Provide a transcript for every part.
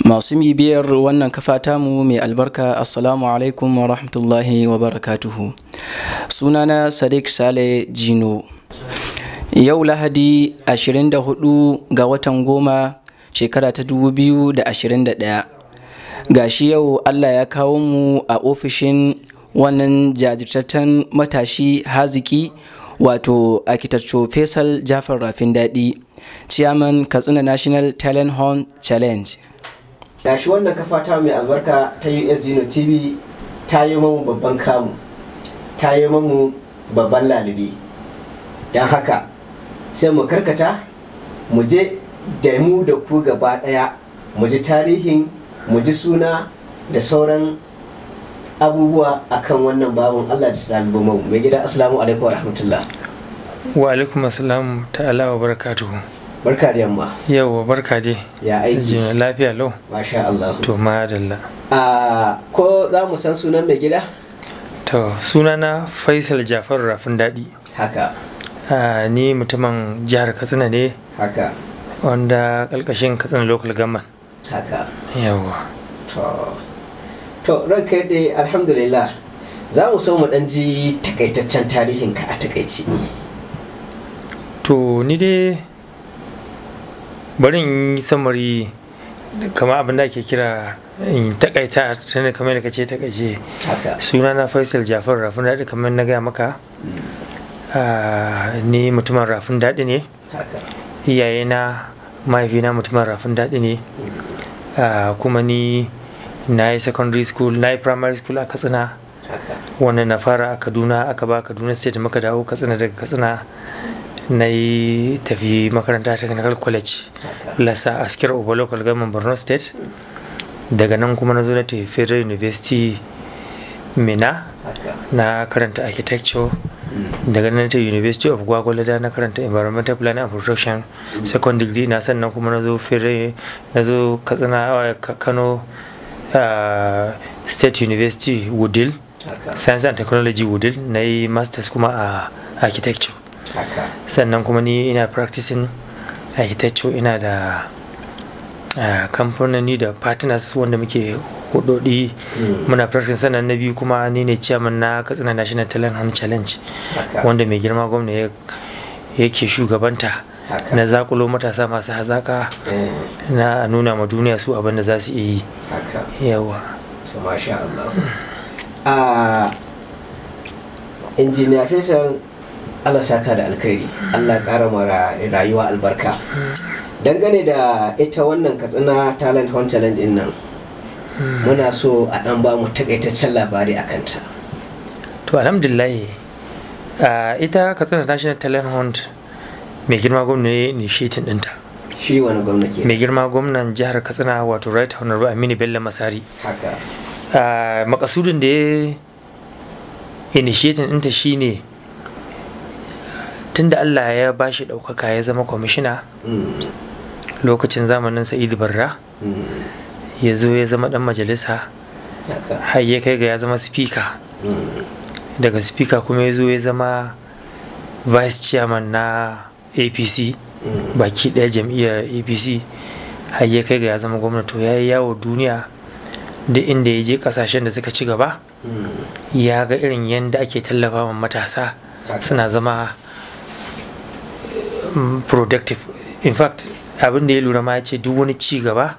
Masu bibiyar wannan kafa tamu mai albarka, assalamu alaikum wa rahmatullahi wa barakatuhu. Sunana Sadiq Saleh Jino. Yau Lahadi 24 ga watan goma shekara ta 2021. Gashi yau Allah ya kawo mu a ofishin wannan jajirtaccen matashi haziki, wato Architecture Faisal Jafar Rafin Daɗi, Chairman Katsina National Talent Hunt Challenge. Gashi wannan kafa ta mai albarka ta USGNO TV ta yi mamu babban kamu, ta yi mamu babban lalibi. Don haka sai mu karkata mu je da mu da ku gaba daya, mu ji tarihin, mu ji suna da sauran abubuwa akan wannan babun Allah da ɗaliban mu. Mai gida, assalamu alaikum wa rahmatullah. Wa alaikum assalam ta'ala wa barakatuhu. Barka da yamma. Yau barka dai. Ya aiki? Lafiya lau. Masha Allah. To madalla. Ko za mu san sunan mai gida? To sunana Faisal Jafar Rafin Daɗi. Haka. Ni mutumin jihar Katsina ne. Haka. Wanda ƙarƙashin Katsina Local Government. Haka. Yawa. To ranka dai alhamdulillah. Za mu so mu ɗan ji takaitaccen tarihinka a takaici. To ni dai bari in yi samari kama abin da ake kira in takaita tana kamar da kace takaice. Sunana Faisal Jafar Rafin Daɗi, kamar na gaya maka. Ni mutumin Rafin Daɗi ne. Iyayena, mahaifina mutumin Rafin Daɗi ne. Kuma ni na yi secondary school, na yi primary school a Katsina, wanda na fara a Kaduna, aka ba Kaduna State, muka dawo Katsina. Daga Katsina na yi tafi makaranta technical college Lassa Askira Uba Local Government Borno State. Daga nan kuma na zo na tafi Federal University Mina na karanta architecture. Daga nan ta University of Gwagwalada na karanta environmental planning and production second degree na. Sannan kuma na zo Federal, na zo Katsina Kano State University Wudil, Science and Technology Wudil, na yi masters kuma a architecture. Sannan kuma ni ina practicing architecture, ina da kamfanoni da partners wanda muke hudodi muna practicing. Sannan na biyu kuma ni ne chairman na Katsina National Talent Hunt Challenge, wanda mai girma gwamna yake shugabanta, na zakulo matasa masu hazaka na nuna ma duniya su abin da za su yi. Yawa. Masha Allah. Engineer Faisal, Allah saka da alkhairi, Allah ƙara mara rayuwa albarka. Dangane da ita wannan Katsina Talent Hunt Challenge din nan, muna so a ɗan ba mu takaitaccen labari a kanta. To alhamdulillah, ita Katsina National Talent Hunt mai girma gwamna ne initiating ɗinta. Shi wani gwamna ke? Mai girma gwamnan jihar Katsina, wato Right Honorable Aminu Bello Masari. Haka. Makasudin da ya initiating ɗinta shine tunda Allah ya bashi ɗaukaka ya zama kwamishina lokacin zamanin Sa'idu Barra, ya zo ya zama ɗan majalisa, har ya kai ga ya zama speaker. Daga speaker kuma ya zo ya zama vice chairman na APC, baki ɗaya jam'iyyar APC, har ya kai ga ya zama gwamnati. Ya yi yawo duniya da inda ya je kasashen da suka ci gaba, ya ga irin yadda ake tallafa wa matasa suna zama productive. In fact, abin da ya lura ma ya ce duk wani ci gaba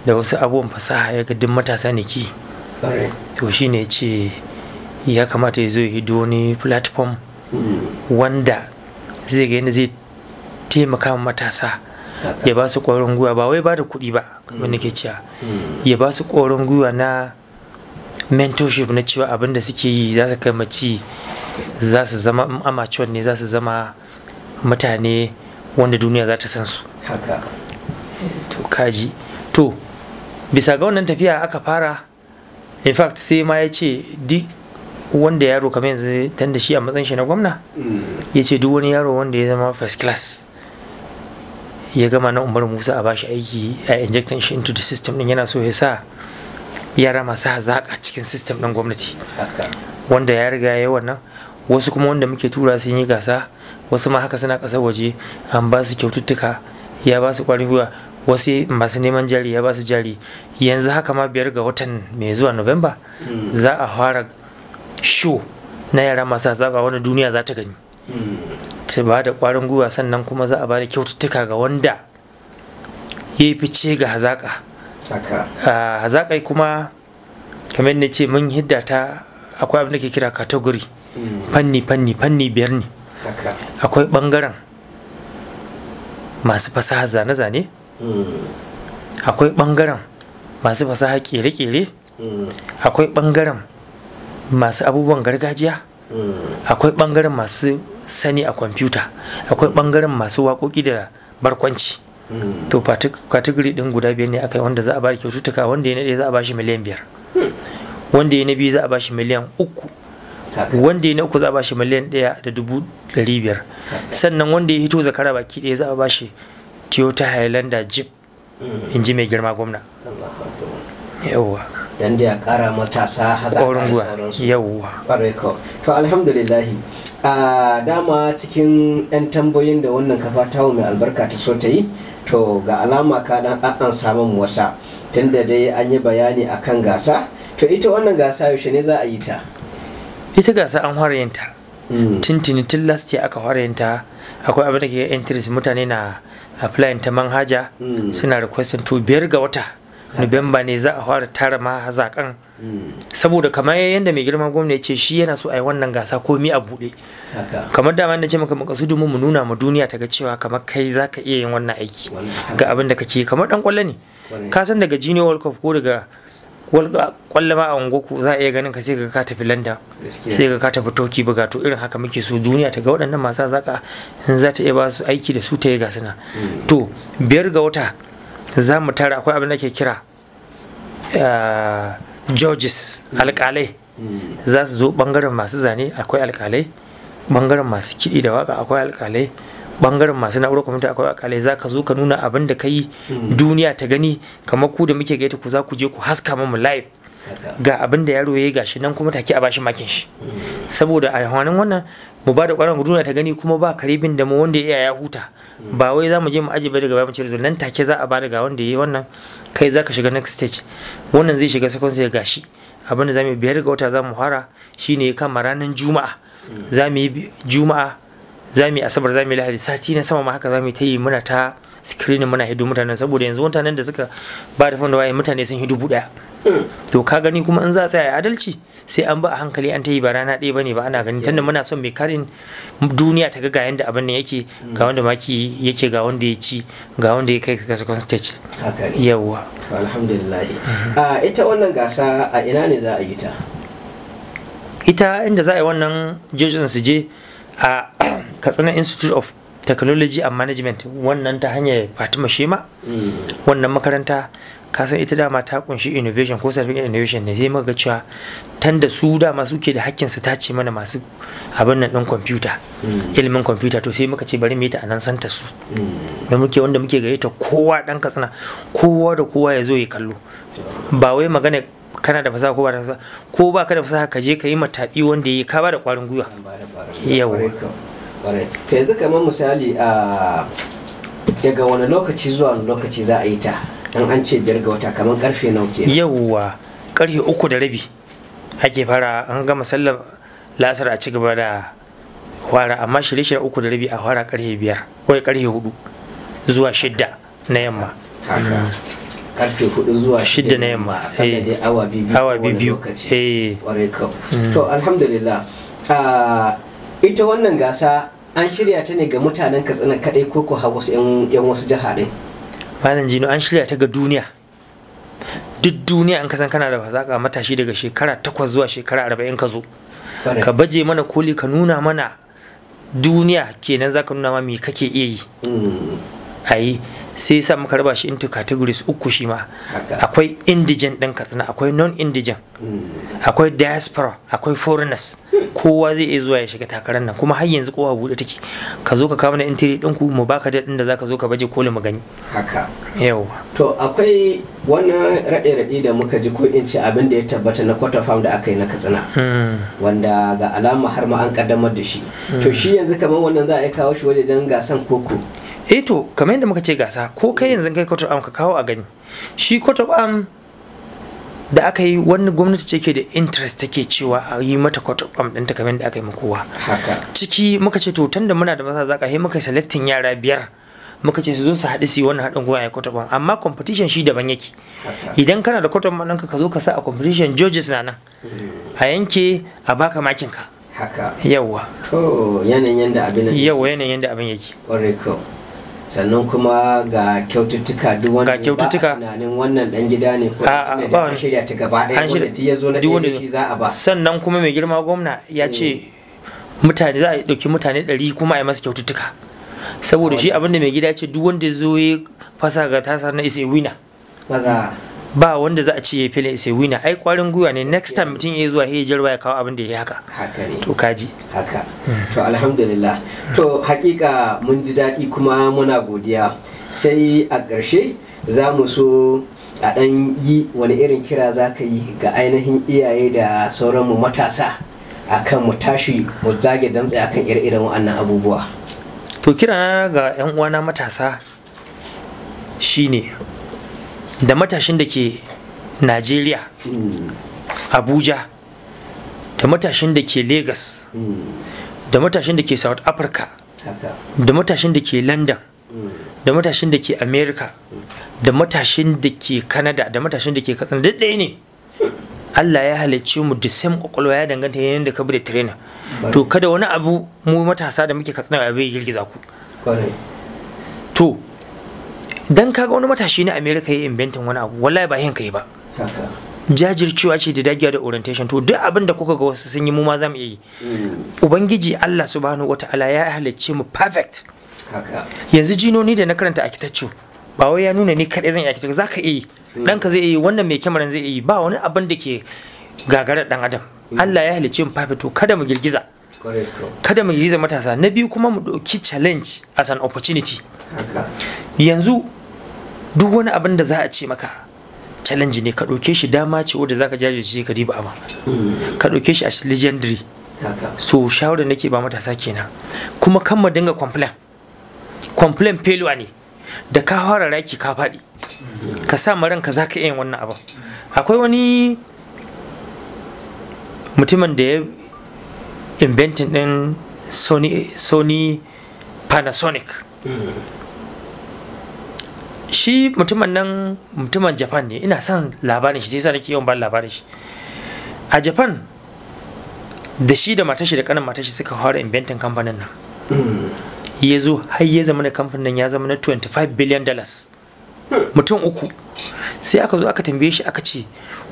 da wasu abubuwan fasaha ya ga duk matasa ne ki. To shi ne ce ya kamata ya zo ya hido wani platform wanda zai ga yadda zai taimaka wa matasa, ya ba su ƙwarin gwiwa, ba wai ba da kuɗi ba kamar nake cewa, ya ba su ƙwarin gwiwa na mentorship, na cewa abin da suke yi za su kai maci, za su zama amateur ne, za su zama mutane wanda duniya za ta san su. Haka. To kaji. To bisa ga wannan tafiya aka fara. In fact sai ma ya ce duk wanda yaro kamar yanzu tanda shi a matsayin shi na gwamna, ya ce duk wani yaro wanda ya zama first class ya gama na Umar Musa a bashi aiki, a injecting shi into the system din. Yana so ya sa yara masu hazaƙa cikin system ɗin gwamnati, wanda ya riga ya yi wannan. wasu kuma wanda muke tura sun yi gasa, wasu ma haka suna ƙasar waje an ba su kyaututtuka, ya ba su ƙwarin gwiwa, wasu masu neman jari ya ba su jari. Yanzu haka ma 5 ga watan mai zuwa Nuwamba za a fara show na yara masu hazaƙa wanda duniya za ta gani, ta ba da ƙwarin gwiwa, sannan kuma za a ba da kyaututtuka ga wanda ya yi fice ga hazaƙa. Hazaƙai kuma kamar yadda ce mun hidda ta, akwai abin da ke kira category, fanni 5 ne. Akwai ɓangaren masu fasaha zane-zane, akwai ɓangaren masu fasaha ƙere-ƙere, akwai ɓangaren masu abubuwan gargajiya, akwai ɓangaren masu sani a kwamfuta, akwai ɓangaren masu waƙoƙi da barkwanci. To category ɗin guda 5 ne aka yi, wanda za a ba da kyaututtuka. Wanda ya na ɗaya za a ba shi miliyan 5, wanda ya na biyu za a ba shi miliyan 3, wanda ya na uku za a ba shi miliyan 1.500. sannan wanda ya hito zakara baki ɗaya za a ba shi Toyota Highlander Jeep, in ji mai girma gwamna. Yawwa, dan da ya kara matasa hazaƙa da sauransu. Yawwa, to alhamdulillahi. Dama cikin 'yan tambayoyin da wannan kafa tawo mai albarka ta so ta yi, to ga alama ka dan an samu wasa, tunda dai an yi bayani akan gasa. To ita wannan gasa yaushe ne za a yi ta? Ita gasa an fara yin ta tintini, tun last year aka fara yin ta. Akwai abin da ke interest, mutane na applying ta manhaja, suna requesting to 5 ga wata Nuwamba ne za a fara tara mahazaƙan, saboda kamar yadda mai girma gwamna ya ce shi yana so a yi wannan gasa komi a buɗe. Kamar dama na ce maka makasudu mu nuna ma duniya ta ga cewa kamar kai za ka iya yin wannan aiki ga abin da kake, kamar dan kwallo ne. Ka san daga Junior World Cup ko daga kwallo ma a ungoku za a iya ganin ka sai ka tafi London, sai ka tafi Turkey buga. To irin haka muke so duniya ta ga waɗannan masu hazaƙa in za ta iya ba su aiki da su ta yi gasuna. To 5 ga wata za mu tara, akwai abin da ke kira judges, alƙalai za su zo. Ɓangaren masu zane akwai alƙalai, ɓangaren masu kiɗi da waka akwai alƙalai, ɓangaren masu na'urar kwamfuta akwai alƙalai. za ka zo ka nuna abin da ka yi duniya ta gani, kamar ku da muke gaita ku za ku je ku haska mu live ga abin da yaro ya yi gashi nan, kuma take a bashi makin shi. Saboda a hannun wannan mu ba da ƙwarar duniya ta gani, kuma ba karibin da mu wanda ya huta. Ba wai za mu je mu ajiye ba daga bayan cire nan take za a ba daga wanda ya yi wannan, kai za ka shiga next stage, wannan zai shiga second stage. Gashi abin da za mu yi 5 ga wata za mu fara shine kama ranar Juma'a. Za mu yi Juma'a, za mu yi Asabar, za mu yi Lahadi, sati na sama ma haka za mu yi ta yi, muna ta screening, muna hido mutanen, saboda yanzu mutanen da suka ba da fanda waye mutane sun hido 1,000. To ka gani, kuma in za a tsaya adalci sai an ba a hankali, an ta yi ba rana ɗaya bane ba, ana gani, tunda muna son mai karin duniya ta ga yanda abin nan yake, ga wanda maki yake, ga wanda ya ci, ga wanda ya kai ka second stage. Yawwa, alhamdulillah. Ita wannan gasa a ina ne za a yi ta? Ita inda za a yi wannan jejin su je a Katsina Institute of Technology and Management, wannan ta hanyar Fatima Shema. Wannan makaranta kasan ita dama ta kunshi innovation ko certificate innovation ne, sai muka cewa tanda su dama suke da hakkin su tace mana masu abin nan din kwamfuta, ilimin kwamfuta. To sai muka ce bari mu yi ta anan santa su, da muke wanda muke gayyata kowa dan Katsina, kowa da kowa ya zo ya kallo. Ba wai magana kana da fasaha ko ba da fasaha, ko ba ka da fasaha ka je ka yi matabi wanda ya ka ba da kwarin gwiwa. Yawa, to yanzu kamar misali daga wani lokaci zuwa wani lokaci za a yi ta? An ce 5 ga wata, kamar karfe nawa ke? Yawwa, karfe 3:30 ake fara. An gama sallar lasar a ci gaba da fara, amma shirye-shirye 3:30 a fara karfe 5 ko karfe 4 zuwa 6 na yamma. Karfe 4 zuwa 6 na yamma. Awa biyu. To alhamdulillah. Ita wannan gasa an shirya ta ne ga mutanen Katsina kadai ko har wasu 'yan wasu jiha ɗin? Malam Jino, an shirya ta ga duniya. Duk duniya an kasan kana da fasaka matashi daga shekara 8 zuwa shekara 40 ka zo, ka baje mana koli, ka nuna mana duniya, kenan za ka nuna ma me kake iya yi. Ayi sai sa muka raba shi into categories 3 shi ma. Akwai indigent ɗin Katsina, akwai non-indigent, akwai diaspora, akwai foreigners. kowa zai iya zuwa ya shiga takarar nan, kuma har yanzu kowa buɗe take. Ka zo ka kawo mana entry ɗinku mu baka da da zaka zo ka baje koli mu gani. Haka. Yawa. To akwai wani raɗe-raɗe da muka ji ko in ce abin da ya tabbata na quarter farm da aka yi na Katsina. Wanda ga alama har ma an kaddamar da shi. To shi yanzu kamar wannan za a yi kawo shi wajen gasan koko. To kamar yadda muka ce gasa, ko kai yanzu kai quarter farm ka kawo a gani. Shi quarter farm da aka yi wani gwamnati ce ke da interest take cewa a yi mata quarter farm ɗinta kamar yadda aka yi kowa. Ciki muka ce to tunda muna da masa zaka yi muka selecting yara 5 muka ce su zo su haɗu su yi wannan haɗin gwiwa ya quarter farm, amma competition shi daban yake. Idan kana da quarter farm ɗinka ka zo ka sa a competition, judges na nan a yanke a baka makin ka. Haka. Yawwa. To yanayin yanda abin yake. Ƙwarai ko. Sannan kuma ga kyaututtuka duk wanda ba tunanin wannan dan gida ne ko da shirya ta gaba ɗaya wanda ya zo na ɗaya shi za a ba. Sannan kuma mai girma gwamna ya ce mutane za a ɗauki mutane 100 kuma a yi masa kyaututtuka, saboda shi abinda mai gida ce duk wanda zo ya fasa ga tasar na isa wina maza ba wanda za a ce ya fili isa wina. Ai kwarin gwiwa ne, next time mutum ya zuwa ya jarwa ya kawo abin da ya haka. Haka ne. To kaji. Haka. To alhamdulillah. To hakika mun ji daɗi kuma muna godiya. Sai a ƙarshe za mu so a ɗan yi wani irin kira za ka yi ga ainihin iyaye da sauran mu matasa akan mu tashi mu zage damtse akan ire-iren waɗannan abubuwa. To kira ga 'yan uwana matasa shine da matashin da ke Najeriya, Abuja, da matashin da ke Lagos, da matashin da ke South Africa, da matashin da ke London, da matashin da ke America, da matashin da ke Canada, da matashin da ke Katsina, duk ɗaya ne. Allah ya halicce mu da same kwakwalwa, ya danganta yanayin da ka bi da trainer. To kada wani abu mu matasa da muke Katsina abu ya girgiza ku. To dan kaga wani matashi na America ya inventin wani abu, wallahi ba yin kai ba. Jajircewa ce da dagiya da orientation. To duk abin da kuka ga wasu sun yi mu ma za mu iya yi. Ubangiji Allah subhanahu wataala ya halicce mu perfect. Yanzu jinoni da na karanta architecture ba wai ya nuna ni kadai zan yi architecture, zaka iya yi, ɗanka zai iya yi, wannan mai kyamaran zai iya yi, ba wani abin da ke gagarar dan adam. Allah ya halicce mu perfect. To kada mu girgiza, kada mu girgiza matasa. Na biyu kuma mu ɗauki challenge as an opportunity. Yanzu duk wani abin da za a ce maka challenge ne, ka ɗauke shi dama ce wadda za ka jajirce ka riba abin, ka ɗauke shi a legendary. So shawarar nake ba matasa kenan. Kuma kan mu dinga complain failure ne, da ka fara raki ka faɗi, ka sa ranka za ka iya yin wannan abin. Akwai wani mutumin da ya inventing din Sony Panasonic. Shi mutumin nan mutumin Japan ne, ina son labarin shi sai sa nake yawan ba labarin shi. A Japan da shi da matashi da kanin matashi suka fara inventing kamfanin nan. Ya zo har ya zama na kamfanin nan ya zama na $25 billion. Mutum uku. Sai aka zo aka tambaye shi aka ce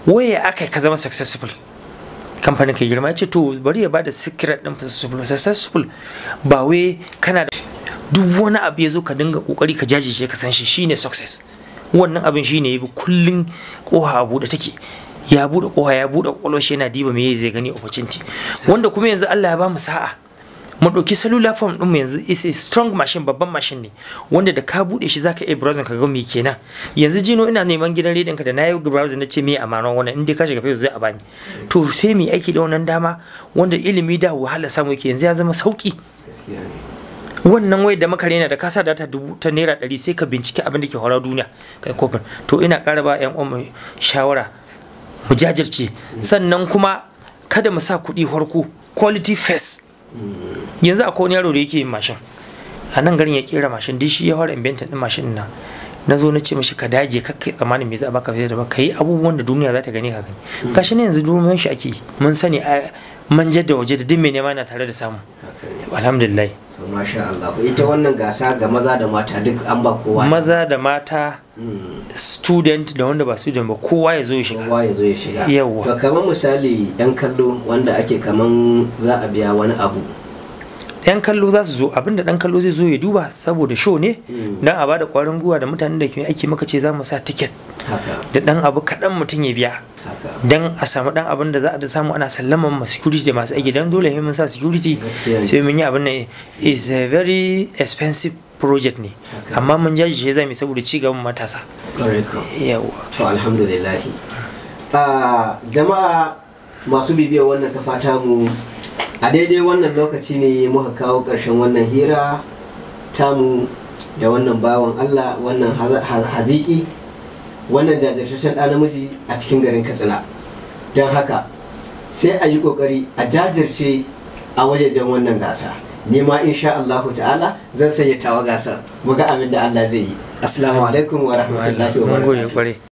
waye aka ka zama successful kamfanin ka girma. Ya ce to bari ya bada secret din successful ba wai kana da duk wani abu ya zo ka dinga kokari ka jajirce ka san shi shine success. Wannan abin shine yabi kullun koha a bude take, ya bude koha ya bude kwallo shi yana diba me zai gani opportunity. Wanda kuma yanzu Allah ya ba mu sa'a mu dauki cellular phone din mu yanzu is a strong machine, babban machine ne wanda da ka bude shi zaka iya browsing ka ga me kenan. Yanzu jino ina neman gidan rediyon ka da nayi browsing na ce me amana wannan in dai ka shiga Facebook zai a bani. To sai mu aiki da wannan dama wanda ilimi da wahala samu yake yanzu ya zama sauki. Wannan wai da maka rena da kasa data ta naira 100 sai ka bincike abin da ke hora duniya kai kofin. To ina ƙara ba ƴan uwan shawara mu jajirce, sannan kuma kada mu sa kuɗi harko, quality first. Yanzu akwai wani yaro da yake yin mashin a nan garin, ya kera mashin dai shi ya fara invention din mashin nan. Na zo na ce mishi ka dage kakkai tsammanin me za a baka fiye da ba, ka yi abubuwan da duniya za ta gani ka gani. Gashi ne yanzu duniyan shi ake mun sani manjar da waje da duk mai nema na tare da samu. Alhamdulillah. Masha Allah. Ita wannan gasa ga maza da mata duk an ba kowa. Maza da mata, student da wanda ba student ba, kowa ya zo ya shiga. Kowa ya zo ya shiga. Yawwa. To kamar misali yan kallo wanda ake kaman za a biya wani abu. yan kallo za su zo, abinda dan kallo zai zo ya duba saboda show ne, dan a bada kwarin gwiwa da mutanen da ke aiki maka ce za mu sa ticket da dan abu kaɗan mutum ya biya, dan a samu dan abin da za a samu ana sallaman masu security da masu aiki, dan dole mun sa security sai mun yi abin nan. Is a very expensive project ne, amma mun jajirce za mu saboda ci gaban matasa. Yawa to alhamdulillah. Jama'a masu bibiyar wannan kafa tamu, a daidai wannan lokaci ne muka kawo ƙarshen wannan hira tamu da wannan bawan Allah, wannan haziki, wannan jajirtaccen ɗan namiji a cikin garin Katsina. Don haka sai a yi ƙoƙari a jajirce a wajejen wannan gasa. Ni ma insha Allahu ta'ala zan sanya tawa gasar, mu ga abin da Allah zai yi. Assalamu alaikum wa rahmatullahi wa barakatuh.